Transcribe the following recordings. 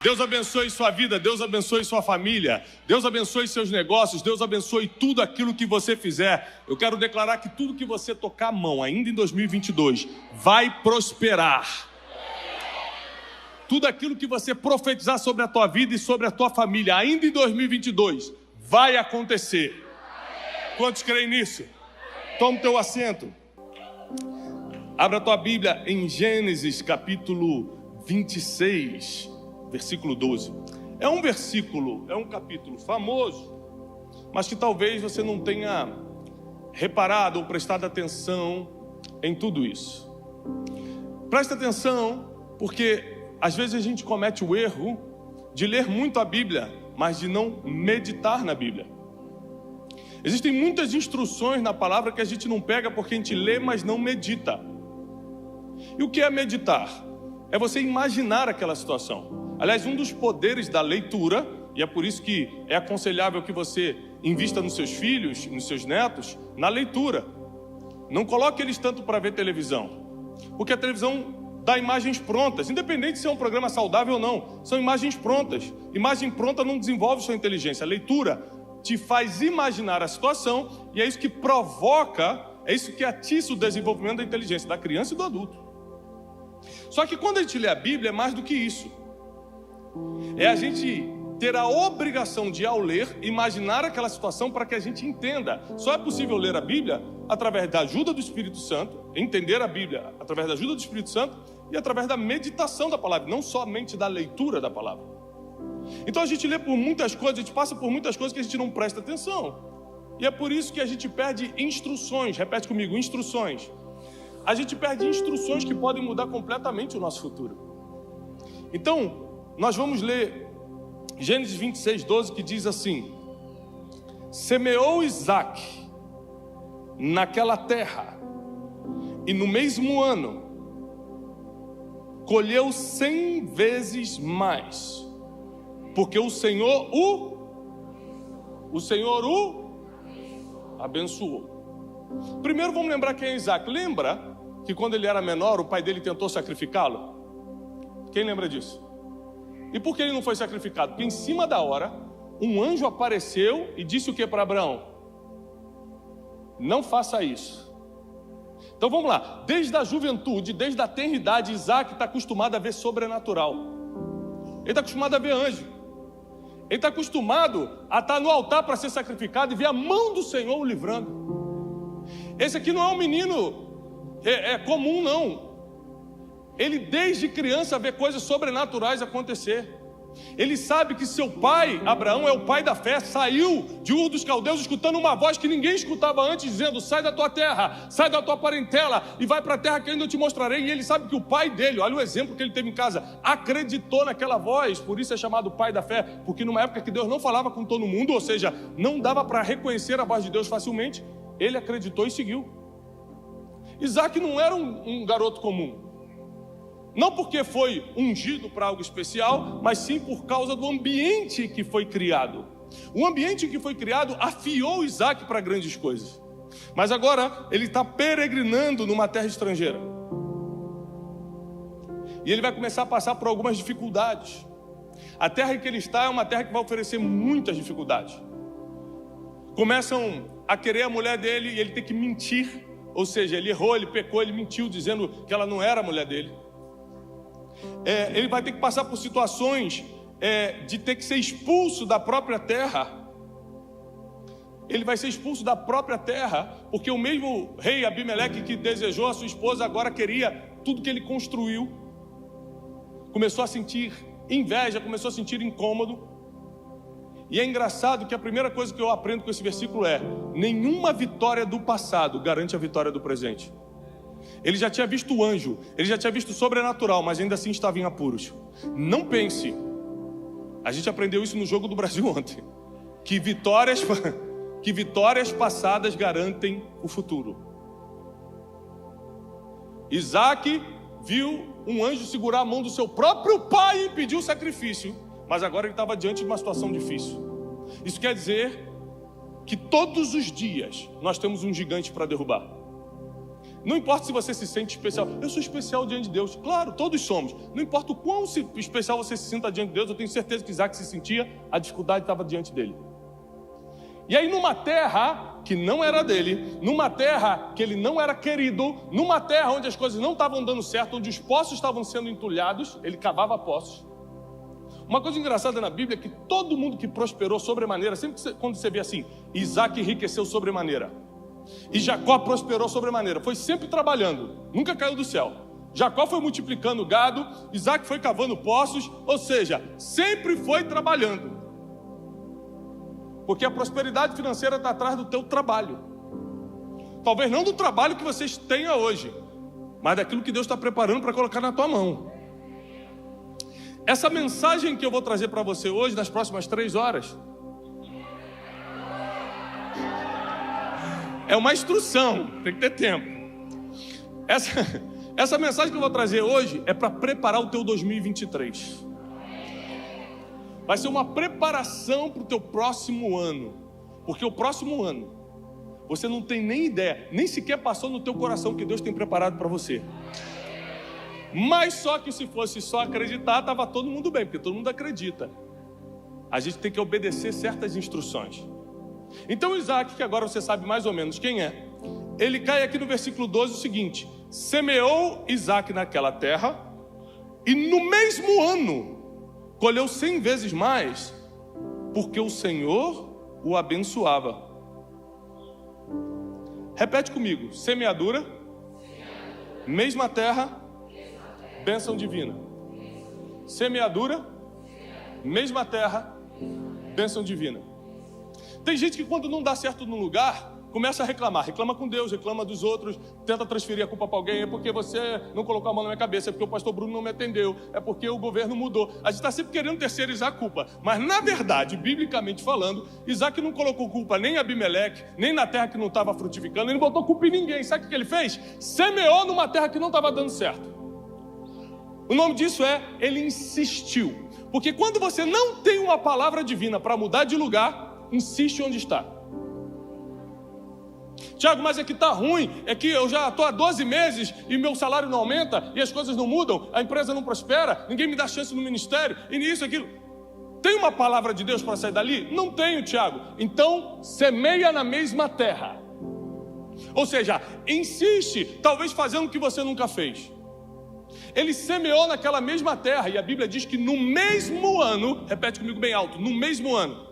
Deus abençoe sua vida, Deus abençoe sua família, Deus abençoe seus negócios, Deus abençoe tudo aquilo que você fizer. Eu quero declarar que tudo que você tocar a mão, ainda em 2022, vai prosperar. Tudo aquilo que você profetizar sobre a tua vida e sobre a tua família, ainda em 2022, vai acontecer. Quantos creem nisso? Toma o teu assento. Abra a tua Bíblia em Gênesis capítulo 26. Versículo 12. É um capítulo famoso, mas que talvez você não tenha reparado ou prestado atenção em tudo isso. Presta atenção, porque às vezes a gente comete o erro de ler muito a Bíblia, mas de não meditar na Bíblia. Existem muitas instruções na palavra que a gente não pega porque a gente lê, mas não medita. E o que é meditar? É você imaginar aquela situação. Aliás, um dos poderes da leitura, e é por isso que é aconselhável que você invista nos seus filhos, nos seus netos, na leitura. Não coloque eles tanto para ver televisão, porque a televisão dá imagens prontas, independente se é um programa saudável ou não, são imagens prontas. Imagem pronta não desenvolve sua inteligência. A leitura te faz imaginar a situação, e é isso que provoca, é isso que atiça o desenvolvimento da inteligência da criança e do adulto. Só que quando a gente lê a Bíblia, é mais do que isso. É a gente ter a obrigação de, ao ler, imaginar aquela situação para que a gente entenda. Só é possível ler a Bíblia através da ajuda do Espírito Santo, entender a Bíblia através da ajuda do Espírito Santo e através da meditação da palavra, não somente da leitura da palavra. Então a gente lê por muitas coisas, a gente passa por muitas coisas que a gente não presta atenção. E é por isso que a gente perde instruções. Repete comigo, instruções. A gente perde instruções que podem mudar completamente o nosso futuro. Então, nós vamos ler Gênesis 26, 12, que diz assim: semeou Isaac naquela terra, e no mesmo ano colheu 100 vezes mais, porque o Senhor o abençoou. Primeiro vamos lembrar quem é Isaac. Lembra que quando ele era menor, o pai dele tentou sacrificá-lo? Quem lembra disso? E por que ele não foi sacrificado? Porque em cima da hora, um anjo apareceu e disse o que para Abraão? Não faça isso. Então vamos lá. Desde a juventude, desde a tenridade, Isaac está acostumado a ver sobrenatural. Ele está acostumado a ver anjo. Ele está acostumado a estar no altar para ser sacrificado e ver a mão do Senhor o livrando. Esse aqui não é um menino comum, não. Ele desde criança vê coisas sobrenaturais acontecer. Ele sabe que seu pai, Abraão, é o pai da fé. Saiu de Ur dos Caldeus escutando uma voz que ninguém escutava antes, dizendo: sai da tua terra, sai da tua parentela e vai para a terra que ainda eu te mostrarei. E ele sabe que o pai dele, olha o exemplo que ele teve em casa, acreditou naquela voz. Por isso é chamado pai da fé, porque numa época que Deus não falava com todo mundo, ou seja, não dava para reconhecer a voz de Deus facilmente, ele acreditou e seguiu. Isaac não era um garoto comum. Não porque foi ungido para algo especial, mas sim por causa do ambiente que foi criado. O ambiente que foi criado afiou Isaac para grandes coisas. Mas agora ele está peregrinando numa terra estrangeira. E ele vai começar a passar por algumas dificuldades. A terra em que ele está é uma terra que vai oferecer muitas dificuldades. Começam a querer a mulher dele e ele tem que mentir. Ou seja, ele errou, ele pecou, ele mentiu dizendo que ela não era a mulher dele. Ele vai ter que passar por situações de ter que ser expulso da própria terra. Ele vai ser expulso da própria terra, porque o mesmo rei Abimeleque que desejou a sua esposa agora queria tudo que ele construiu. Começou a sentir inveja, começou a sentir incômodo. E é engraçado que a primeira coisa que eu aprendo com esse versículo é: nenhuma vitória do passado garante a vitória do presente. Ele já tinha visto o anjo, ele já tinha visto o sobrenatural, mas ainda assim estava em apuros. Não pense, a gente aprendeu isso no Jogo do Brasil ontem, que vitórias passadas garantem o futuro. Isaac viu um anjo segurar a mão do seu próprio pai e impedir o sacrifício, mas agora ele estava diante de uma situação difícil. Isso quer dizer que todos os dias nós temos um gigante para derrubar. Não importa se você se sente especial. Eu sou especial diante de Deus. Claro, todos somos. Não importa o quão especial você se sinta diante de Deus, eu tenho certeza que Isaac se sentia, a dificuldade estava diante dele. E aí numa terra que não era dele, numa terra que ele não era querido, numa terra onde as coisas não estavam dando certo, onde os poços estavam sendo entulhados, ele cavava poços. Uma coisa engraçada na Bíblia é que todo mundo que prosperou sobremaneira, sempre quando você vê assim, Isaac enriqueceu sobremaneira, e Jacó prosperou sobremaneira, foi sempre trabalhando, nunca caiu do céu. Jacó foi multiplicando gado, Isaac foi cavando poços, ou seja, sempre foi trabalhando. Porque a prosperidade financeira está atrás do teu trabalho. Talvez não do trabalho que vocês tenham hoje, mas daquilo que Deus está preparando para colocar na tua mão. Essa mensagem que eu vou trazer para você hoje, nas próximas 3 horas, é uma instrução, tem que ter tempo. Essa mensagem que eu vou trazer hoje é para preparar o teu 2023. Vai ser uma preparação para o teu próximo ano. Porque o próximo ano, você não tem nem ideia, nem sequer passou no teu coração que Deus tem preparado para você. Mas só que se fosse só acreditar, estava todo mundo bem, porque todo mundo acredita. A gente tem que obedecer certas instruções. Então Isaac, que agora você sabe mais ou menos quem é, ele cai aqui no versículo 12 o seguinte: semeou Isaac naquela terra, e no mesmo ano colheu 100 vezes mais, porque o Senhor o abençoava. Repete comigo: semeadura, mesma terra, bênção divina. Semeadura, mesma terra, bênção divina. Tem gente que quando não dá certo num lugar, começa a reclamar. Reclama com Deus, reclama dos outros, tenta transferir a culpa para alguém. É porque você não colocou a mão na minha cabeça, é porque o pastor Bruno não me atendeu, é porque o governo mudou. A gente está sempre querendo terceirizar a culpa. Mas na verdade, biblicamente falando, Isaac não colocou culpa nem em Abimeleque, nem na terra que não estava frutificando. Ele não botou culpa em ninguém. Sabe o que ele fez? Semeou numa terra que não estava dando certo. O nome disso é, ele insistiu. Porque quando você não tem uma palavra divina para mudar de lugar, insiste onde está. Tiago, mas é que está ruim, é que eu já estou há 12 meses e meu salário não aumenta, e as coisas não mudam, a empresa não prospera, ninguém me dá chance no ministério, e isso, aquilo. Tem uma palavra de Deus para sair dali? Não tenho, Tiago. Então, semeia na mesma terra. Ou seja, insiste, talvez fazendo o que você nunca fez. Ele semeou naquela mesma terra, e a Bíblia diz que no mesmo ano, repete comigo bem alto, no mesmo ano.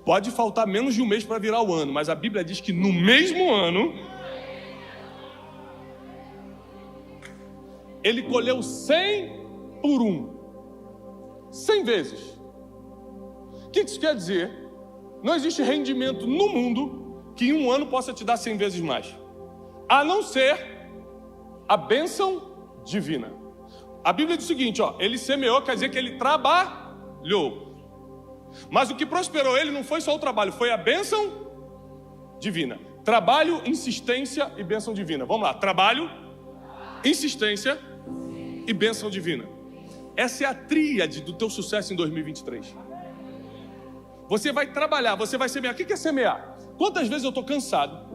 Pode faltar menos de um mês para virar o ano, mas a Bíblia diz que no mesmo ano, ele colheu 100 por 1. 100 vezes. O que isso quer dizer? Não existe rendimento no mundo que em um ano possa te dar 100 vezes mais. A não ser a bênção divina. A Bíblia diz o seguinte, ó, ele semeou, quer dizer que ele trabalhou. Mas o que prosperou ele não foi só o trabalho, foi a bênção divina. Trabalho, insistência e bênção divina. Vamos lá, trabalho, insistência e bênção divina. Essa é a tríade do teu sucesso em 2023. Você vai trabalhar, você vai semear. O que é semear? Quantas vezes eu estou cansado,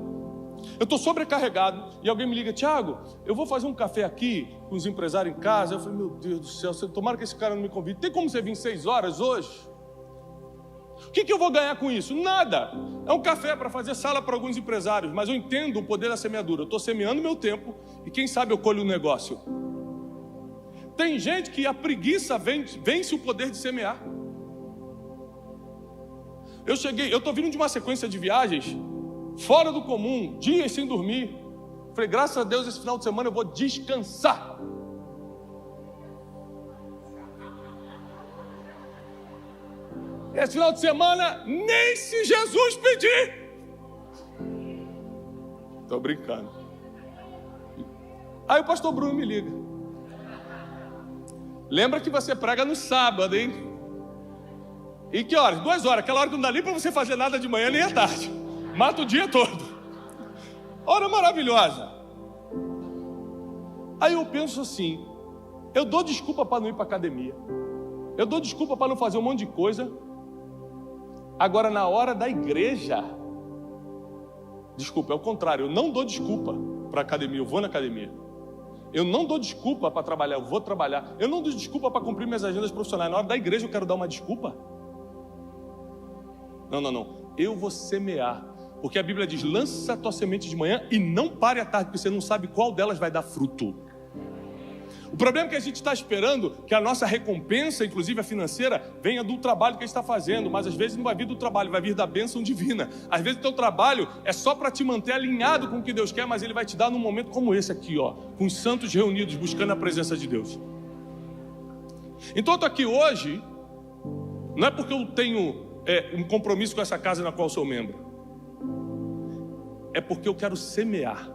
eu estou sobrecarregado e alguém me liga: Tiago, eu vou fazer um café aqui com os empresários em casa. Eu falei: meu Deus do céu, tomara que esse cara não me convide. Tem como você vir 6 horas hoje? O que eu vou ganhar com isso? Nada. É um café para fazer sala para alguns empresários, mas eu entendo o poder da semeadura. Eu estou semeando meu tempo e quem sabe eu colho o negócio. Tem gente que a preguiça vence o poder de semear. Eu estou vindo de uma sequência de viagens fora do comum, dias sem dormir. Falei, graças a Deus, esse final de semana eu vou descansar. Esse final de semana, nem se Jesus pedir. Estou brincando. Aí o pastor Bruno me liga. Lembra que você prega no sábado, hein? E que horas? 2 horas. Aquela hora que não dá nem para você fazer nada de manhã nem à tarde. Mata o dia todo. Hora maravilhosa. Aí eu penso assim, eu dou desculpa para não ir para academia. Eu dou desculpa para não fazer um monte de coisa. Agora, na hora da igreja, desculpa, é o contrário, eu não dou desculpa. para a academia, eu vou na academia. Eu não dou desculpa para trabalhar, eu vou trabalhar. Eu não dou desculpa para cumprir minhas agendas profissionais. Na hora da igreja eu quero dar uma desculpa? Não. Eu vou semear. Porque a Bíblia diz, lança a tua semente de manhã e não pare à tarde, porque você não sabe qual delas vai dar fruto. O problema é que a gente está esperando que a nossa recompensa, inclusive a financeira, venha do trabalho que a gente está fazendo, mas às vezes não vai vir do trabalho, vai vir da bênção divina. Às vezes o teu trabalho é só para te manter alinhado com o que Deus quer, mas Ele vai te dar num momento como esse aqui, ó, com os santos reunidos, buscando a presença de Deus. Então eu estou aqui hoje, não é porque eu tenho um compromisso com essa casa na qual eu sou membro, é porque eu quero semear.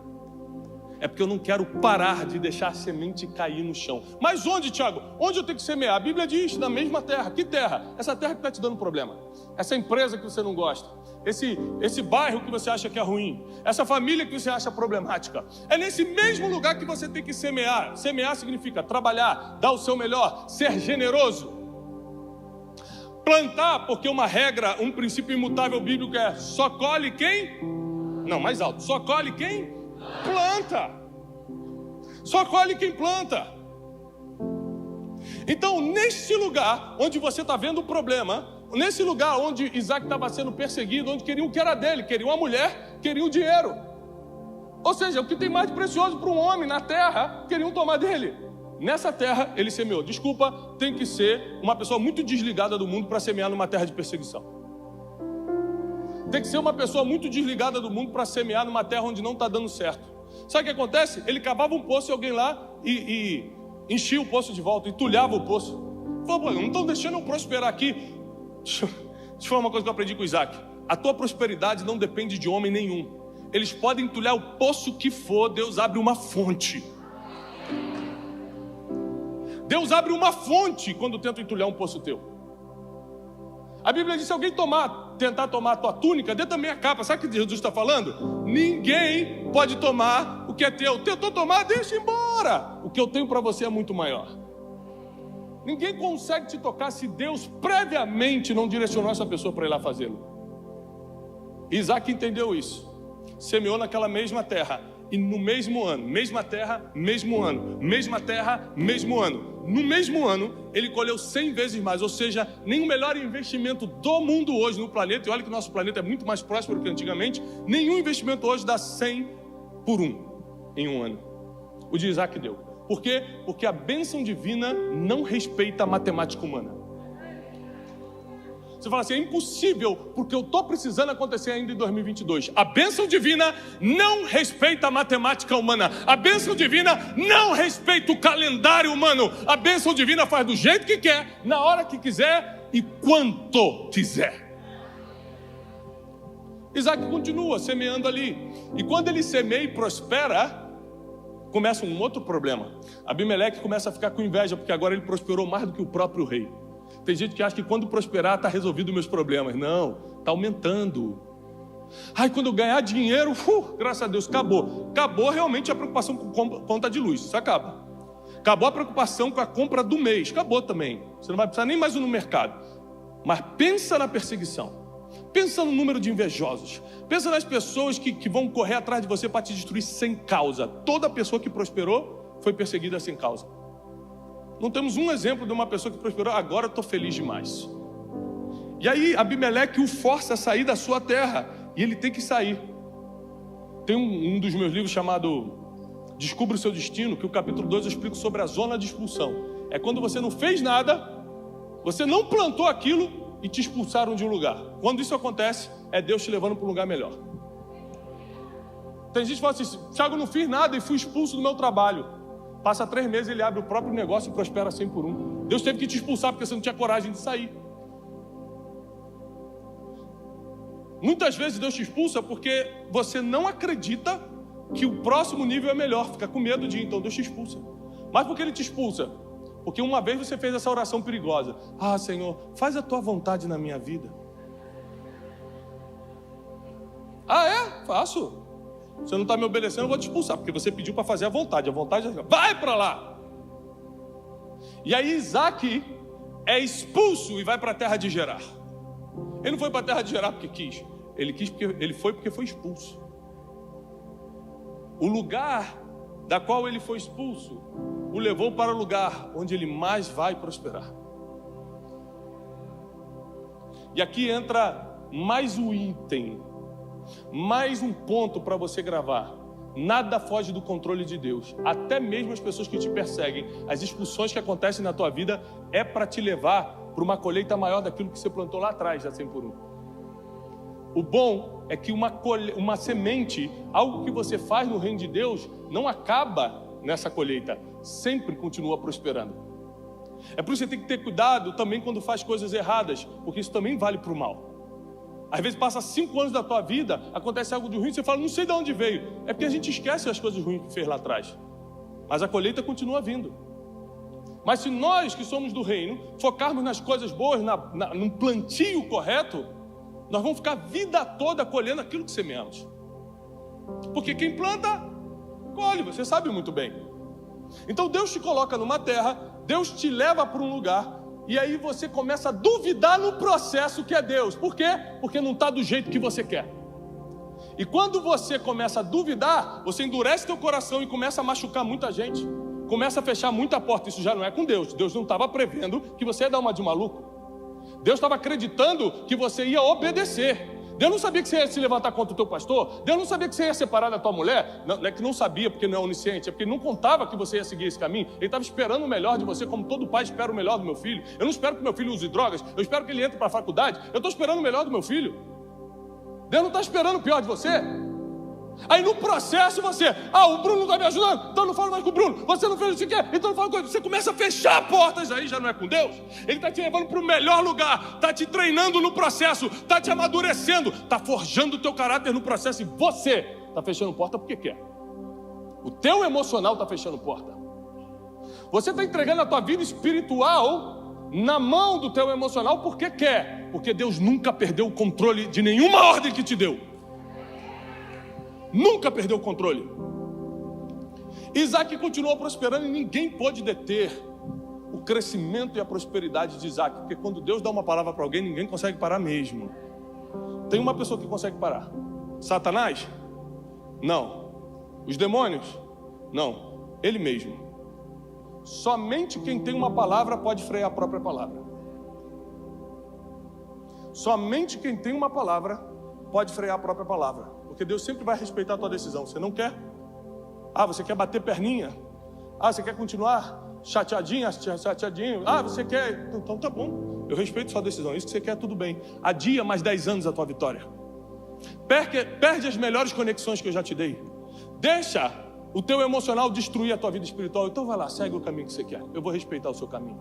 É porque eu não quero parar de deixar a semente cair no chão. Mas onde, Tiago? Onde eu tenho que semear? A Bíblia diz, na mesma terra. Que terra? Essa terra que está te dando problema. Essa empresa que você não gosta. Esse bairro que você acha que é ruim. Essa família que você acha problemática. É nesse mesmo lugar que você tem que semear. Semear significa trabalhar, dar o seu melhor, ser generoso. Plantar, porque uma regra, um princípio imutável bíblico é só colhe quem? Não, mais alto. Só colhe quem? Planta. Só colhe quem planta. Então, nesse lugar onde você está vendo o problema, nesse lugar onde Isaac estava sendo perseguido, onde queriam o que era dele, queriam a mulher, queriam o dinheiro. Ou seja, o que tem mais de precioso para um homem na terra, queriam tomar dele. Nessa terra, ele semeou. Desculpa, tem que ser uma pessoa muito desligada do mundo para semear numa terra de perseguição. Tem que ser uma pessoa muito desligada do mundo para semear numa terra onde não está dando certo. Sabe o que acontece? Ele cavava um poço e alguém lá e enchia o poço de volta, entulhava o poço. Falou, não estão deixando eu prosperar aqui. Deixa eu falar uma coisa que eu aprendi com o Isaac. A tua prosperidade não depende de homem nenhum. Eles podem entulhar o poço que for, Deus abre uma fonte. Deus abre uma fonte quando tenta entulhar um poço teu. A Bíblia diz, se alguém tentar tomar a tua túnica, dê também a capa. Sabe o que Jesus está falando? Ninguém pode tomar o que é teu. Tentou tomar, deixa embora. O que eu tenho para você é muito maior. Ninguém consegue te tocar se Deus previamente não direcionou essa pessoa para ir lá fazê-lo. Isaac entendeu isso. Semeou naquela mesma terra. E no mesmo ano, mesma terra, mesmo ano, mesma terra, mesmo ano. No mesmo ano, ele colheu 100 vezes mais, ou seja, nem o melhor investimento do mundo hoje no planeta, e olha que o nosso planeta é muito mais próspero que antigamente, nenhum investimento hoje dá 100 por 1 em um ano. O de Isaac deu. Por quê? Porque a bênção divina não respeita a matemática humana. Você fala assim, é impossível, porque eu estou precisando acontecer ainda em 2022. A bênção divina não respeita a matemática humana. A bênção divina não respeita o calendário humano. A bênção divina faz do jeito que quer, na hora que quiser e quanto quiser. Isaac continua semeando ali. E quando ele semeia e prospera, começa um outro problema. Abimeleque começa a ficar com inveja, porque agora ele prosperou mais do que o próprio rei. Tem gente que acha que quando prosperar está resolvido os meus problemas. Não, está aumentando. Ai, quando eu ganhar dinheiro, graças a Deus, acabou. Acabou realmente a preocupação com conta de luz, isso acaba. Acabou a preocupação com a compra do mês, acabou também. Você não vai precisar nem mais ir no mercado. Mas pensa na perseguição. Pensa no número de invejosos. Pensa nas pessoas que vão correr atrás de você para te destruir sem causa. Toda pessoa que prosperou foi perseguida sem causa. Não temos um exemplo de uma pessoa que prosperou, agora eu estou feliz demais. E aí Abimeleque o força a sair da sua terra, e ele tem que sair. Tem um dos meus livros chamado Descubra o Seu Destino, que o capítulo 2 eu explico sobre a zona de expulsão. É quando você não fez nada, você não plantou aquilo e te expulsaram de um lugar. Quando isso acontece, é Deus te levando para um lugar melhor. Tem gente que fala assim, Thiago, não fiz nada e fui expulso do meu trabalho. Passa 3 meses, ele abre o próprio negócio e prospera 100 por 1. Deus teve que te expulsar porque você não tinha coragem de sair. Muitas vezes Deus te expulsa porque você não acredita que o próximo nível é melhor. Fica com medo de ir, então Deus te expulsa. Mas por que Ele te expulsa? Porque uma vez você fez essa oração perigosa. Ah, Senhor, faz a Tua vontade na minha vida. Ah, é? Faço. Você não está me obedecendo, eu vou te expulsar, porque você pediu para fazer a vontade vai para lá. E aí Isaac é expulso e vai para a terra de Gerar. Ele não foi para a terra de Gerar porque quis, ele quis porque ele foi porque foi expulso. o lugar da qual ele foi expulso o levou para o lugar onde ele mais vai prosperar. E aqui entra mais um item, mais um ponto para você gravar. Nada foge do controle de Deus. Até mesmo as pessoas que te perseguem, as expulsões que acontecem na tua vida, é para te levar para uma colheita maior daquilo que você plantou lá atrás, já 100 por 1. O bom é que uma semente, algo que você faz no reino de Deus, não acaba nessa colheita, sempre continua prosperando. É por isso que você tem que ter cuidado também quando faz coisas erradas, porque isso também vale para o mal. Às vezes passa 5 anos da tua vida, acontece algo de ruim, você fala, não sei de onde veio. É porque a gente esquece as coisas ruins que fez lá atrás. Mas a colheita continua vindo. Mas se nós que somos do reino, focarmos nas coisas boas, num plantio correto, nós vamos ficar a vida toda colhendo aquilo que semeamos. Porque quem planta, colhe, você sabe muito bem. Então Deus te coloca numa terra, Deus te leva para um lugar, e aí você começa a duvidar no processo que é Deus. Por quê? Porque não está do jeito que você quer. E quando você começa a duvidar, você endurece teu coração e começa a machucar muita gente. Começa a fechar muita porta. Isso já não é com Deus. Deus não estava prevendo que você ia dar uma de maluco. Deus estava acreditando que você ia obedecer. Deus não sabia que você ia se levantar contra o teu pastor. Deus não sabia que você ia separar da tua mulher. Não é que não sabia porque não é onisciente, é porque ele não contava que você ia seguir esse caminho. Ele estava esperando o melhor de você, como todo pai espera o melhor do meu filho. Eu não espero que meu filho use drogas, eu espero que ele entre para a faculdade. Eu estou esperando o melhor do meu filho. Deus não está esperando o pior de você. Aí no processo você, o Bruno não está me ajudando, então não falo mais com o Bruno. Você não fez o que quer, então não falo com ele. Você começa a fechar portas, aí já não é com Deus. Ele está te levando para o melhor lugar, está te treinando no processo, está te amadurecendo, está forjando o teu caráter no processo. E você está fechando porta porque quer. O teu emocional está fechando porta. Você está entregando a tua vida espiritual na mão do teu emocional porque quer. Porque Deus nunca perdeu o controle de nenhuma ordem que te deu. Nunca perdeu o controle. Isaac continuou prosperando e ninguém pôde deter o crescimento e a prosperidade de Isaac. Porque quando Deus dá uma palavra para alguém, ninguém consegue parar mesmo. Tem uma pessoa que consegue parar. Satanás? Não. Os demônios? Não. Ele mesmo. Somente quem tem uma palavra pode frear a própria palavra. Somente quem tem uma palavra pode frear a própria palavra. Porque Deus sempre vai respeitar a tua decisão. Você não quer? Você quer bater perninha? Você quer continuar chateadinho? Você quer? Então tá bom. Eu respeito a sua decisão. Isso que você quer, tudo bem. Adia mais 10 anos a tua vitória. Perde as melhores conexões que eu já te dei. Deixa o teu emocional destruir a tua vida espiritual. Então vai lá, segue o caminho que você quer. Eu vou respeitar o seu caminho.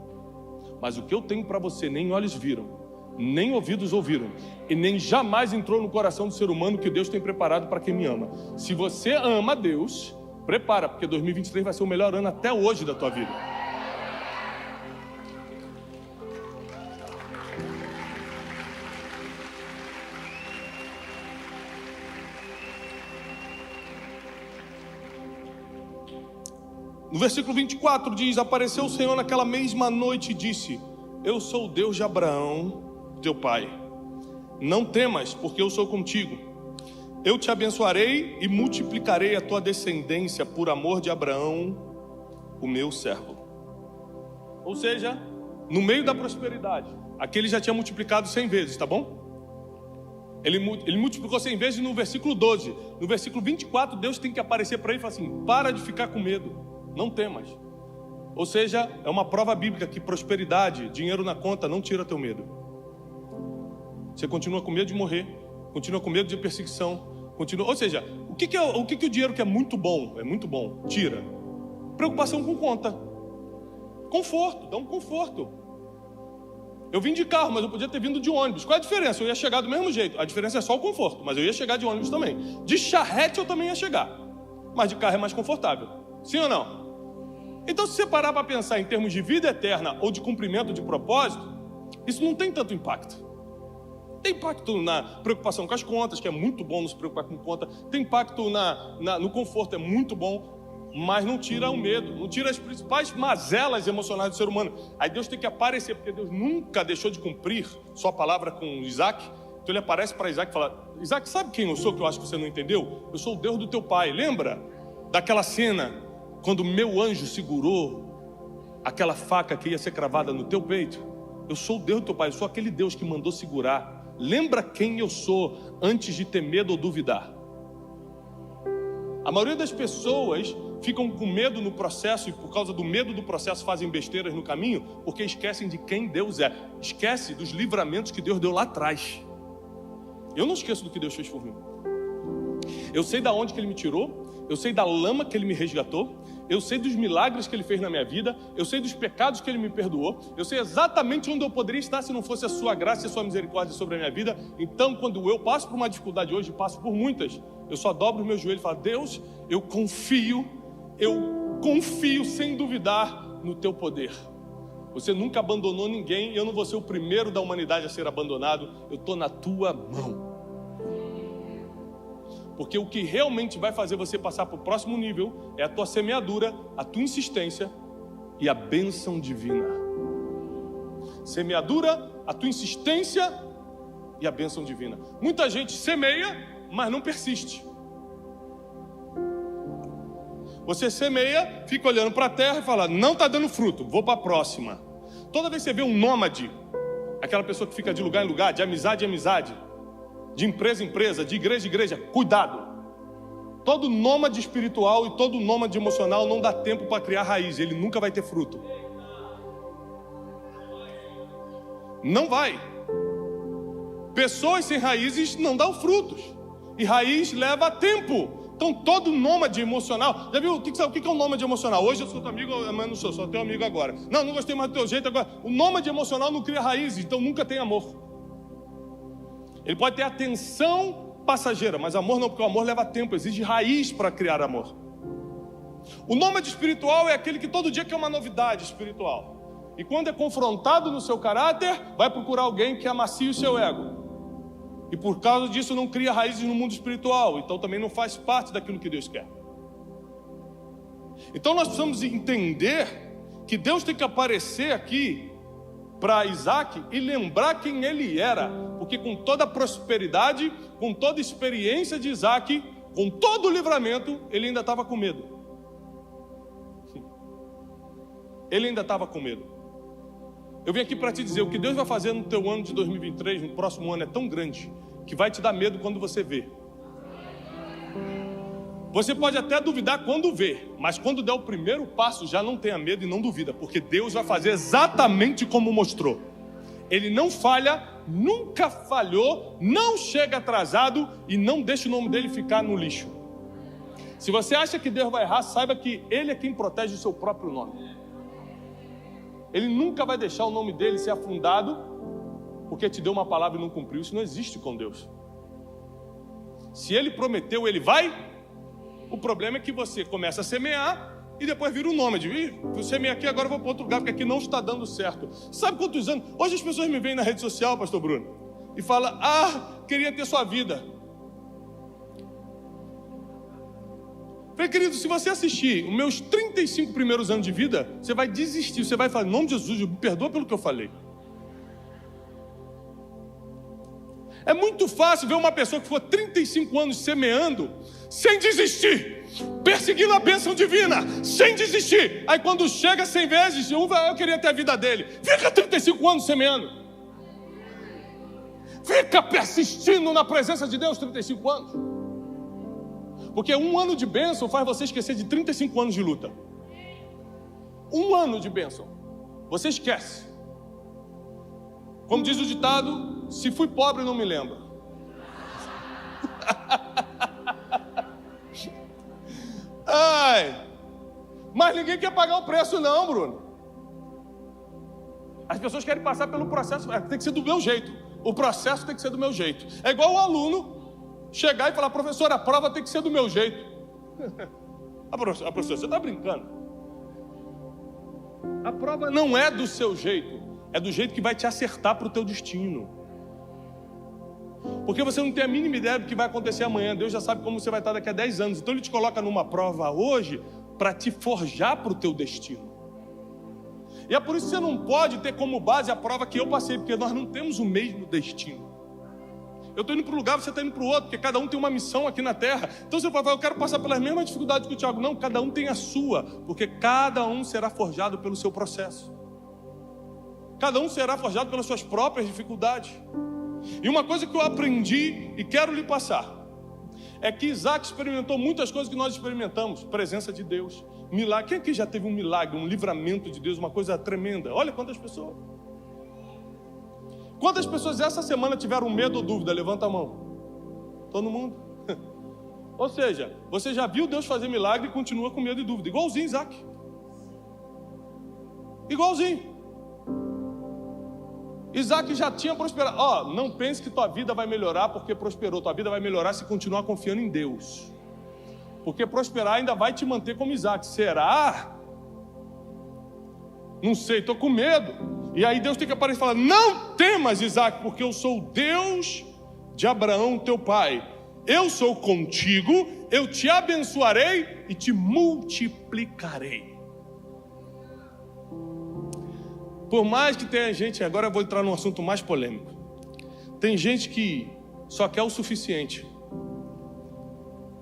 Mas o que eu tenho para você, nem olhos viram, nem ouvidos ouviram, e nem jamais entrou no coração do ser humano que Deus tem preparado para quem me ama. Se você ama Deus, prepara, porque 2023 vai ser o melhor ano até hoje da tua vida. No versículo 24 diz: apareceu o Senhor naquela mesma noite e disse: eu sou o Deus de Abraão, teu pai. Não temas, porque eu sou contigo. Eu te abençoarei e multiplicarei a tua descendência por amor de Abraão, o meu servo. Ou seja, no meio da prosperidade, aqui ele já tinha multiplicado 100 vezes, tá bom? Ele multiplicou 100 vezes no versículo 12. No versículo 24, Deus tem que aparecer para ele e falar assim: para de ficar com medo, não temas. Ou seja, é uma prova bíblica que prosperidade, dinheiro na conta, não tira teu medo. Você continua com medo de morrer, continua com medo de perseguição, continua. Ou seja, o que o dinheiro que é muito bom, tira? Preocupação com conta. Conforto, dá um conforto. Eu vim de carro, mas eu podia ter vindo de ônibus. Qual é a diferença? Eu ia chegar do mesmo jeito. A diferença é só o conforto, mas eu ia chegar de ônibus também. De charrete eu também ia chegar, mas de carro é mais confortável. Sim ou não? Então, se você parar para pensar em termos de vida eterna ou de cumprimento de propósito, isso não tem tanto impacto. Tem impacto na preocupação com as contas, que é muito bom não se preocupar com conta. Tem impacto no conforto, é muito bom, mas não tira o medo, não tira as principais mazelas emocionais do ser humano. Aí Deus tem que aparecer, porque Deus nunca deixou de cumprir sua palavra com Isaac. Então ele aparece para Isaac e fala: Isaac, sabe quem eu sou que eu acho que você não entendeu? Eu sou o Deus do teu pai, lembra? daquela cena, quando meu anjo segurou aquela faca que ia ser cravada no teu peito. Eu sou o Deus do teu pai, eu sou aquele Deus que mandou segurar. Lembra quem eu sou antes de ter medo ou duvidar. A maioria das pessoas ficam com medo no processo e por causa do medo do processo fazem besteiras no caminho, porque esquecem de quem Deus é. Esquece dos livramentos que Deus deu lá atrás. Eu não esqueço do que Deus fez por mim. Eu sei da onde que Ele me tirou, eu sei da lama que Ele me resgatou, eu sei dos milagres que Ele fez na minha vida, eu sei dos pecados que Ele me perdoou, eu sei exatamente onde eu poderia estar se não fosse a sua graça e a sua misericórdia sobre a minha vida. Então, quando eu passo por uma dificuldade hoje, passo por muitas, eu só dobro o meu joelho e falo: Deus, eu confio sem duvidar no teu poder. Você nunca abandonou ninguém, eu não vou ser o primeiro da humanidade a ser abandonado, eu estou na tua mão. Porque o que realmente vai fazer você passar para o próximo nível é a tua semeadura, a tua insistência e a bênção divina. Semeadura, a tua insistência e a bênção divina. Muita gente semeia, mas não persiste. Você semeia, fica olhando para a terra e fala: não está dando fruto, vou para a próxima. Toda vez que você vê um nômade, aquela pessoa que fica de lugar em lugar, de amizade em amizade, de empresa em empresa, de igreja em igreja, cuidado. Todo nômade espiritual e todo nômade emocional não dá tempo para criar raiz, ele nunca vai ter fruto. Não vai. Pessoas sem raízes não dão frutos, e raiz leva tempo. Então todo nômade emocional, já viu o que é um nômade emocional? Hoje eu sou teu amigo, amanhã não sou, só teu amigo agora. Não gostei mais do teu jeito agora. O nômade emocional não cria raízes, então nunca tem amor. Ele pode ter atenção passageira, mas amor não, porque o amor leva tempo, exige raiz para criar amor. O nômade espiritual é aquele que todo dia quer uma novidade espiritual. E quando é confrontado no seu caráter, vai procurar alguém que amacie o seu ego. E por causa disso não cria raízes no mundo espiritual, então também não faz parte daquilo que Deus quer. Então nós precisamos entender que Deus tem que aparecer aqui para Isaac e lembrar quem ele era, porque com toda a prosperidade, com toda a experiência de Isaac, com todo o livramento, ele ainda estava com medo. Ele ainda estava com medo. Eu vim aqui para te dizer: o que Deus vai fazer no teu ano de 2023, no próximo ano, é tão grande que vai te dar medo quando você vê. Você pode até duvidar quando vê, mas quando der o primeiro passo, já não tenha medo e não duvida, porque Deus vai fazer exatamente como mostrou. Ele não falha, nunca falhou, não chega atrasado e não deixa o nome dele ficar no lixo. Se você acha que Deus vai errar, saiba que Ele é quem protege o seu próprio nome. Ele nunca vai deixar o nome dele ser afundado porque te deu uma palavra e não cumpriu. Isso não existe com Deus. Se Ele prometeu, Ele vai. O problema é que você começa a semear e depois vira um nômade. Eu semeei aqui, agora eu vou para outro lugar, porque aqui não está dando certo. Sabe quantos anos? Hoje as pessoas me veem na rede social, pastor Bruno, e falam: queria ter sua vida. Falei: querido, se você assistir os meus 35 primeiros anos de vida, você vai desistir, você vai falar: em nome de Jesus, me perdoa pelo que eu falei. É muito fácil ver uma pessoa que for 35 anos semeando, sem desistir, perseguindo a bênção divina, sem desistir. Aí quando chega 100 vezes, eu queria ter a vida dele. Fica 35 anos semeando. Fica persistindo na presença de Deus 35 anos. Porque um ano de bênção faz você esquecer de 35 anos de luta. Um ano de bênção, você esquece. Como diz o ditado: se fui pobre não me lembro. Mas ninguém quer pagar o preço não, Bruno. As pessoas querem passar pelo processo, tem que ser do meu jeito. O processo tem que ser do meu jeito. É igual o aluno chegar e falar: professor, a prova tem que ser do meu jeito. Professor, você está brincando. A prova não é do seu jeito, é do jeito que vai te acertar para o teu destino. Porque você não tem a mínima ideia do que vai acontecer amanhã. Deus já sabe como você vai estar daqui a 10 anos. Então Ele te coloca numa prova hoje para te forjar para o teu destino. E é por isso que você não pode ter como base a prova que eu passei, porque nós não temos o mesmo destino. Eu estou indo para um lugar, você está indo para o outro, porque cada um tem uma missão aqui na terra. Então você fala, eu quero passar pelas mesmas dificuldades que o Tiago. Não, cada um tem a sua, porque cada um será forjado pelo seu processo. Cada um será forjado pelas suas próprias dificuldades. E uma coisa que eu aprendi e quero lhe passar é que Isaac experimentou muitas coisas que nós experimentamos. Presença de Deus, milagre. Quem aqui já teve um milagre, um livramento de Deus, uma coisa tremenda? Olha quantas pessoas. Quantas pessoas essa semana tiveram medo ou dúvida? Levanta a mão. Todo mundo. Ou seja, você já viu Deus fazer milagre e continua com medo e dúvida. Igualzinho Isaac. Igualzinho. Isaac já tinha prosperado. Não pense que tua vida vai melhorar porque prosperou. Tua vida vai melhorar se continuar confiando em Deus. Porque prosperar ainda vai te manter como Isaac. Será? Não sei, estou com medo. E aí Deus tem que aparecer e falar, não temas, Isaac, porque eu sou o Deus de Abraão, teu pai. Eu sou contigo, eu te abençoarei e te multiplicarei. Por mais que tenha gente, agora eu vou entrar num assunto mais polêmico. Tem gente que só quer o suficiente.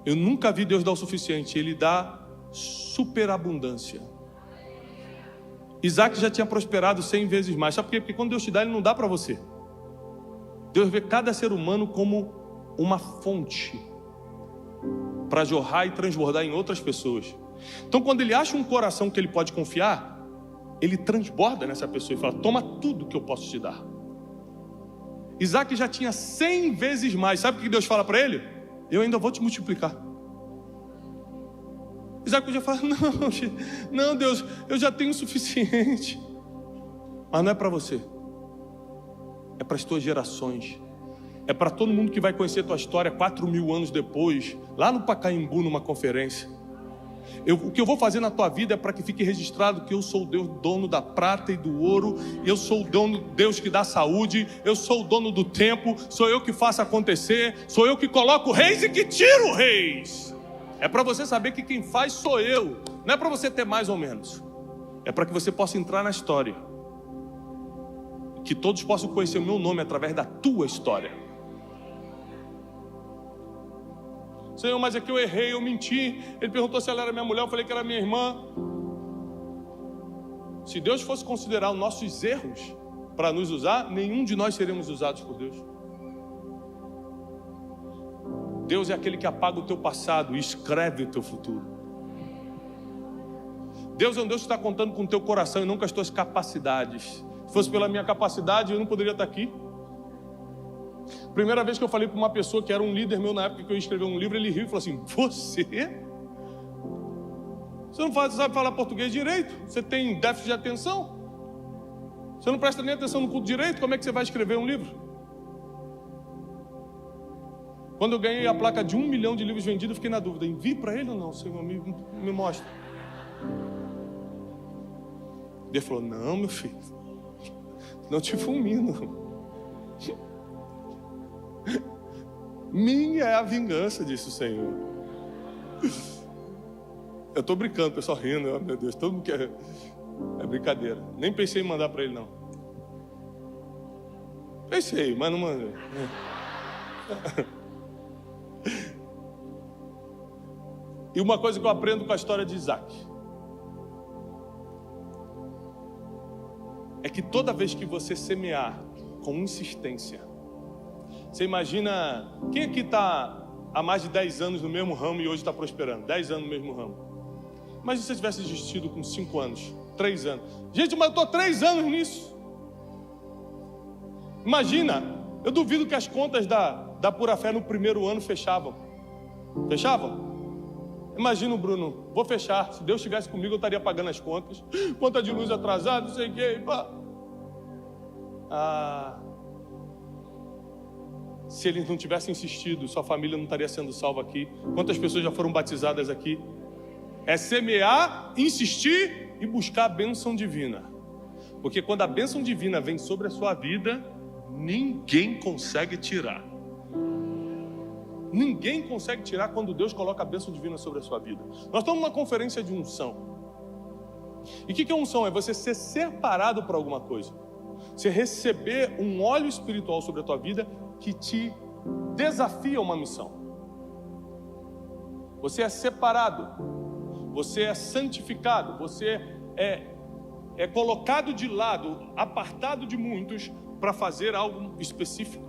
Eu nunca vi Deus dar o suficiente, Ele dá superabundância. Isaac já tinha prosperado 100 vezes mais. Sabe por quê? Porque quando Deus te dá, Ele não dá para você. Deus vê cada ser humano como uma fonte para jorrar e transbordar em outras pessoas. Então quando Ele acha um coração que Ele pode confiar, Ele transborda nessa pessoa e fala, toma tudo que eu posso te dar. Isaac já tinha 100 vezes mais. Sabe o que Deus fala para ele? Eu ainda vou te multiplicar. Isaac podia falar, não Deus, eu já tenho o suficiente. Mas não é para você. É para as tuas gerações. É para todo mundo que vai conhecer a tua história 4.000 anos depois, lá no Pacaembu, numa conferência. O que eu vou fazer na tua vida é para que fique registrado que eu sou o Deus dono da prata e do ouro, eu sou o dono, Deus que dá saúde, eu sou o dono do tempo, sou eu que faço acontecer, sou eu que coloco reis e que tiro reis. É para você saber que quem faz sou eu, não é para você ter mais ou menos, é para que você possa entrar na história, que todos possam conhecer o meu nome através da tua história. Senhor, mas é que eu errei, eu menti. Ele perguntou se ela era minha mulher, eu falei que era minha irmã. Se Deus fosse considerar os nossos erros para nos usar, nenhum de nós seríamos usados por Deus. Deus é aquele que apaga o teu passado e escreve o teu futuro. Deus é um Deus que está contando com o teu coração e não com as tuas capacidades. Se fosse pela minha capacidade, eu não poderia estar aqui. Primeira vez que eu falei para uma pessoa que era um líder meu na época que eu ia escrever um livro, ele riu e falou assim, você não sabe falar português direito? Você tem déficit de atenção? Você não presta nem atenção no culto direito? Como é que você vai escrever um livro? Quando eu ganhei a placa de 1 milhão de livros vendidos, eu fiquei na dúvida, envie para ele ou não? Senhor, me mostra. Ele falou, não, meu filho, não te fulmino. Minha é a vingança, disse o Senhor. Eu estou brincando, o pessoal rindo, oh, meu Deus, todo mundo quer. É brincadeira. Nem pensei em mandar para ele, não. Pensei, mas não mandei. E uma coisa que eu aprendo com a história de Isaac é que toda vez que você semear com insistência, você imagina, quem aqui está há mais de 10 anos no mesmo ramo e hoje está prosperando? 10 anos no mesmo ramo. Imagina se você tivesse desistido com 5 anos, 3 anos. Gente, mas eu estou 3 anos nisso. Imagina, eu duvido que as contas da Pura Fé no primeiro ano fechavam. Fechavam? Imagina o Bruno, vou fechar. Se Deus estivesse comigo, eu estaria pagando as contas. Conta de luz atrasada, não sei o quê. Se ele não tivesse insistido, sua família não estaria sendo salva aqui. Quantas pessoas já foram batizadas aqui? É semear, insistir e buscar a bênção divina. Porque quando a bênção divina vem sobre a sua vida, ninguém consegue tirar. Ninguém consegue tirar quando Deus coloca a bênção divina sobre a sua vida. Nós estamos numa conferência de unção. E o que é unção? É você ser separado para alguma coisa. Você receber um óleo espiritual sobre a tua vida que te desafia uma missão. Você é separado, você é santificado, você é colocado de lado, apartado de muitos, para fazer algo específico.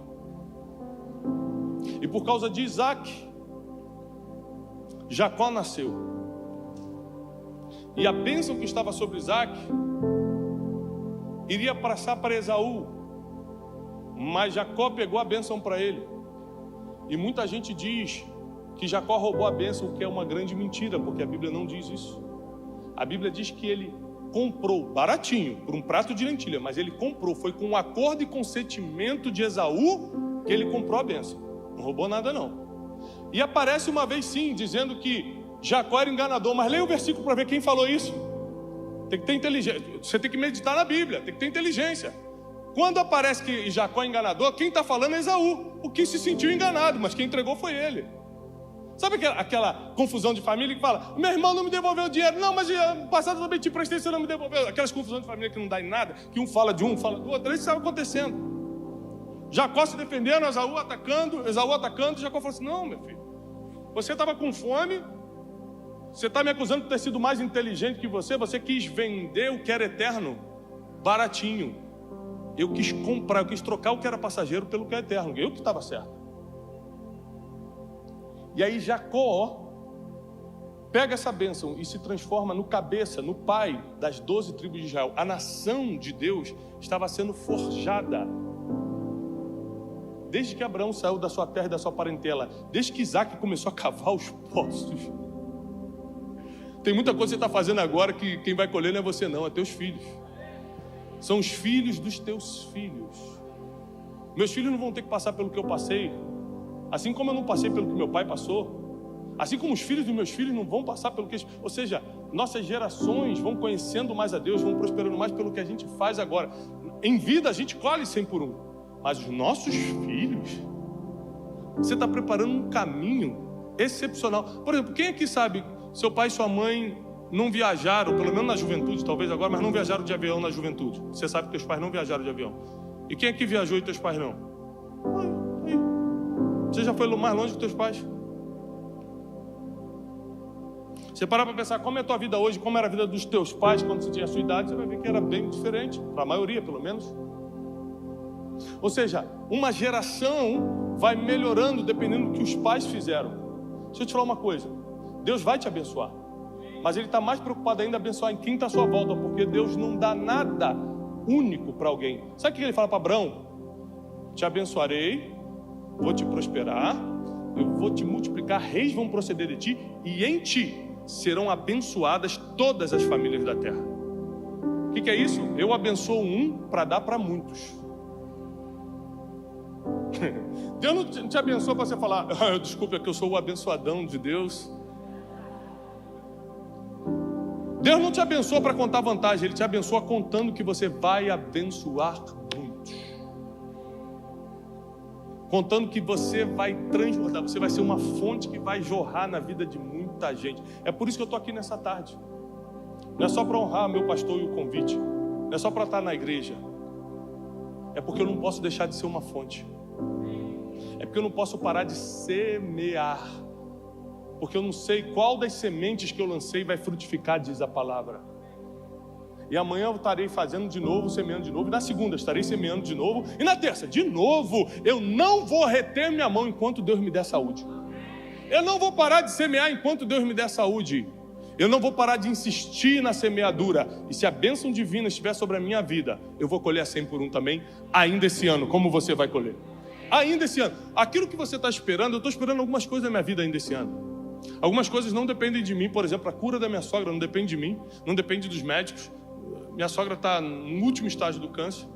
E por causa de Isaac, Jacó nasceu. E a bênção que estava sobre Isaac iria passar para Esaú, mas Jacó pegou a bênção para ele. E muita gente diz que Jacó roubou a bênção, o que é uma grande mentira, porque a Bíblia não diz isso. A Bíblia diz que ele comprou baratinho, por um prato de lentilha, mas ele comprou, foi com um acordo e consentimento de Esaú que ele comprou a bênção. Não roubou nada não. E aparece uma vez sim, dizendo que Jacó era enganador, mas leia o versículo para ver quem falou isso. Tem que ter inteligência, você tem que meditar na Bíblia, tem que ter inteligência. Quando aparece que Jacó é enganador, quem está falando é Esaú, o que se sentiu enganado, mas quem entregou foi ele. Sabe aquela confusão de família que fala, meu irmão não me devolveu o dinheiro, não, mas no passado eu também te prestei, você não me devolveu. Aquelas confusões de família que não dá em nada, que um fala de um, fala do outro, isso estava acontecendo. Jacó se defendendo, Esaú atacando, Jacó falou assim, não, meu filho, você estava com fome, você está me acusando de ter sido mais inteligente que você quis vender o que era eterno, baratinho. Eu quis comprar, eu quis trocar o que era passageiro pelo que é eterno, eu que estava certo. E aí Jacó pega essa bênção e se transforma no cabeça, no pai das 12 tribos de Israel. A nação de Deus estava sendo forjada. Desde que Abraão saiu da sua terra e da sua parentela, desde que Isaac começou a cavar os poços. Tem muita coisa que você está fazendo agora que quem vai colher não é você não, é teus filhos. São os filhos dos teus filhos. Meus filhos não vão ter que passar pelo que eu passei, assim como eu não passei pelo que meu pai passou, assim como os filhos dos meus filhos não vão passar pelo que... Ou seja, nossas gerações vão conhecendo mais a Deus, vão prosperando mais pelo que a gente faz agora. Em vida a gente colhe 100 por 1, mas os nossos filhos, você está preparando um caminho excepcional. Por exemplo, quem aqui sabe, seu pai e sua mãe não viajaram, pelo menos na juventude, talvez agora, mas não viajaram de avião na juventude. Você sabe que teus pais não viajaram de avião. E quem aqui viajou e teus pais não? Você já foi mais longe que teus pais? Você parar para pensar como é a tua vida hoje, como era a vida dos teus pais quando você tinha a sua idade, você vai ver que era bem diferente, para a maioria pelo menos. Ou seja, uma geração vai melhorando dependendo do que os pais fizeram. Deixa eu te falar uma coisa, Deus vai te abençoar, mas Ele está mais preocupado ainda em abençoar em quem está à sua volta, porque Deus não dá nada único para alguém. Sabe o que Ele fala para Abraão? Te abençoarei, vou te prosperar, eu vou te multiplicar, reis vão proceder de ti, e em ti serão abençoadas todas as famílias da terra. O que é isso? Eu abençoo um para dar para muitos. Deus não te abençoa para você falar, desculpa, é que eu sou o abençoadão de Deus. Deus não te abençoa para contar vantagem, Ele te abençoa contando que você vai abençoar muitos. Contando que você vai transbordar, você vai ser uma fonte que vai jorrar na vida de muita gente. É por isso que eu estou aqui nessa tarde. Não é só para honrar meu pastor e o convite, não é só para estar na igreja. É porque eu não posso deixar de ser uma fonte. É porque eu não posso parar de semear. Porque eu não sei qual das sementes que eu lancei vai frutificar, diz a palavra. E amanhã eu estarei fazendo de novo, semeando de novo. E na segunda estarei semeando de novo. E na terça, de novo. Eu não vou reter minha mão enquanto Deus me der saúde. Eu não vou parar de semear enquanto Deus me der saúde. Eu não vou parar de insistir na semeadura. E se a bênção divina estiver sobre a minha vida, eu vou colher a 100 por 1 também, ainda esse ano. Como você vai colher? Ainda esse ano. Aquilo que você está esperando, eu estou esperando algumas coisas na minha vida ainda esse ano. Algumas coisas não dependem de mim. Por exemplo, a cura da minha sogra não depende de mim, não depende dos médicos. Minha sogra está no último estágio do câncer.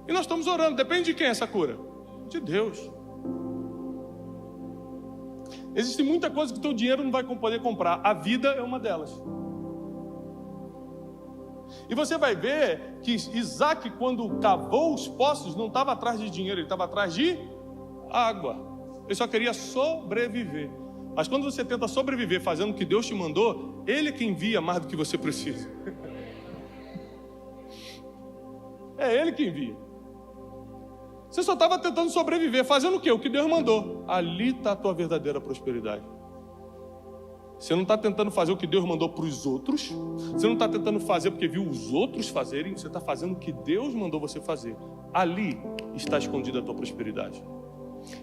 E nós estamos orando. Depende de quem é essa cura? De Deus. Existe muita coisa que teu dinheiro não vai poder comprar. A vida é uma delas. E você vai ver que Isaac, quando cavou os poços, não estava atrás de dinheiro, ele estava atrás de água. Ele só queria sobreviver. Mas quando você tenta sobreviver fazendo o que Deus te mandou, Ele é quem envia mais do que você precisa. É Ele que envia. Você só estava tentando sobreviver, fazendo o quê? O que Deus mandou. Ali está a tua verdadeira prosperidade. Você não está tentando fazer o que Deus mandou para os outros. Você não está tentando fazer porque viu os outros fazerem. Você está fazendo o que Deus mandou você fazer. Ali está escondida a tua prosperidade.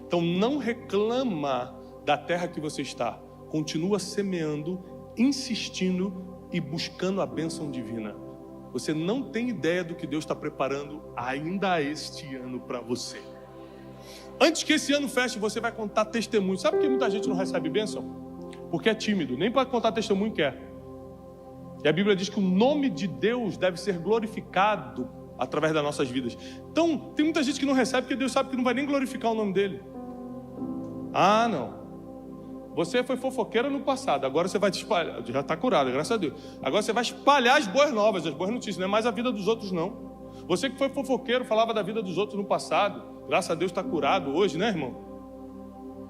Então não reclama da terra que você está. Continua semeando, insistindo e buscando a bênção divina. Você não tem ideia do que Deus está preparando ainda este ano para você. Antes que esse ano feche, você vai contar testemunho. Sabe por que muita gente não recebe bênção? Porque é tímido, nem para contar testemunho quer. E a Bíblia diz que o nome de Deus deve ser glorificado através das nossas vidas. Então, tem muita gente que não recebe porque Deus sabe que não vai nem glorificar o nome dele. Ah, não. Você foi fofoqueira no passado, agora você vai te espalhar. Já está curado, graças a Deus. Agora você vai espalhar as boas novas, as boas notícias. Não é mais a vida dos outros, não. Você que foi fofoqueiro, falava da vida dos outros no passado. Graças a Deus está curado hoje, né, irmão?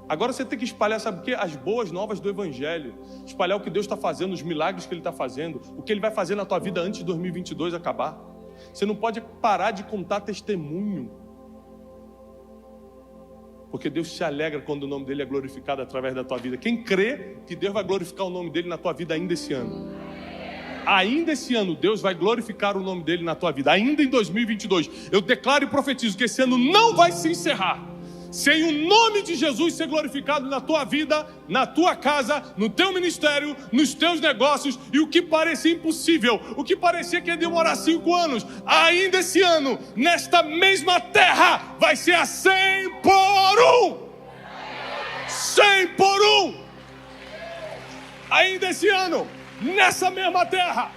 Agora você tem que espalhar, sabe o quê? As boas novas do Evangelho. Espalhar o que Deus está fazendo, os milagres que Ele está fazendo, o que Ele vai fazer na tua vida antes de 2022 acabar. Você não pode parar de contar testemunho. Porque Deus se alegra quando o nome dele é glorificado através da tua vida. Quem crê que Deus vai glorificar o nome dele na tua vida ainda esse ano? Ainda esse ano, Deus vai glorificar o nome dele na tua vida. Ainda em 2022. Eu declaro e profetizo que esse ano não vai se encerrar sem o nome de Jesus ser glorificado na tua vida, na tua casa, no teu ministério, nos teus negócios. E o que parecia impossível, o que parecia que ia demorar 5 anos, ainda esse ano, nesta mesma terra, vai ser a 100 por 1. 100 por 1. Ainda esse ano, nessa mesma terra.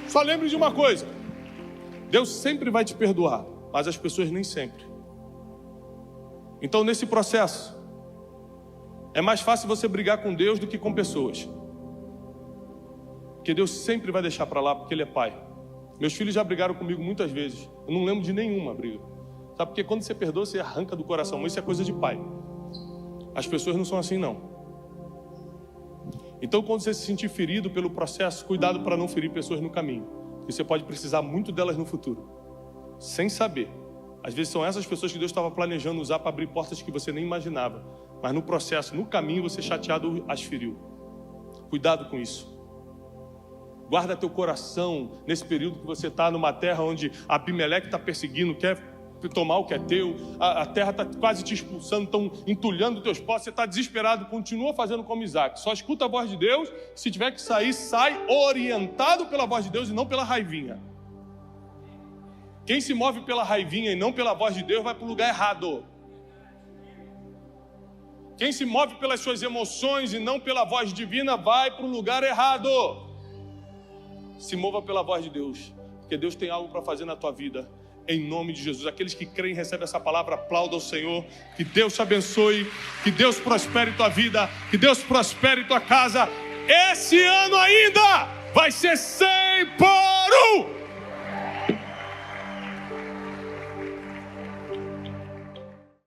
Só lembre de uma coisa: Deus sempre vai te perdoar, mas as pessoas nem sempre. Então, nesse processo, é mais fácil você brigar com Deus do que com pessoas. Porque Deus sempre vai deixar para lá, porque Ele é Pai. Meus filhos já brigaram comigo muitas vezes. Eu não lembro de nenhuma briga. Sabe, porque quando você perdoa, você arranca do coração. Mas isso é coisa de pai. As pessoas não são assim, não. Então, quando você se sentir ferido pelo processo, cuidado para não ferir pessoas no caminho. Porque você pode precisar muito delas no futuro. Sem saber. Às vezes são essas pessoas que Deus estava planejando usar para abrir portas que você nem imaginava. Mas no processo, no caminho, você chateado as feriu. Cuidado com isso. Guarda teu coração nesse período que você está numa terra onde Abimeleque está perseguindo, quer tomar o que é teu, a terra está quase te expulsando, estão entulhando teus poços, você está desesperado, continua fazendo como Isaac. Só escuta a voz de Deus, se tiver que sair, sai orientado pela voz de Deus e não pela raivinha. Quem se move pela raivinha e não pela voz de Deus vai para o lugar errado. Quem se move pelas suas emoções e não pela voz divina vai para o lugar errado. Se mova pela voz de Deus, porque Deus tem algo para fazer na tua vida, em nome de Jesus. Aqueles que creem e recebem essa palavra, aplaudam o Senhor. Que Deus te abençoe, que Deus prospere tua vida, que Deus prospere tua casa. Esse ano ainda vai ser 100 por 1.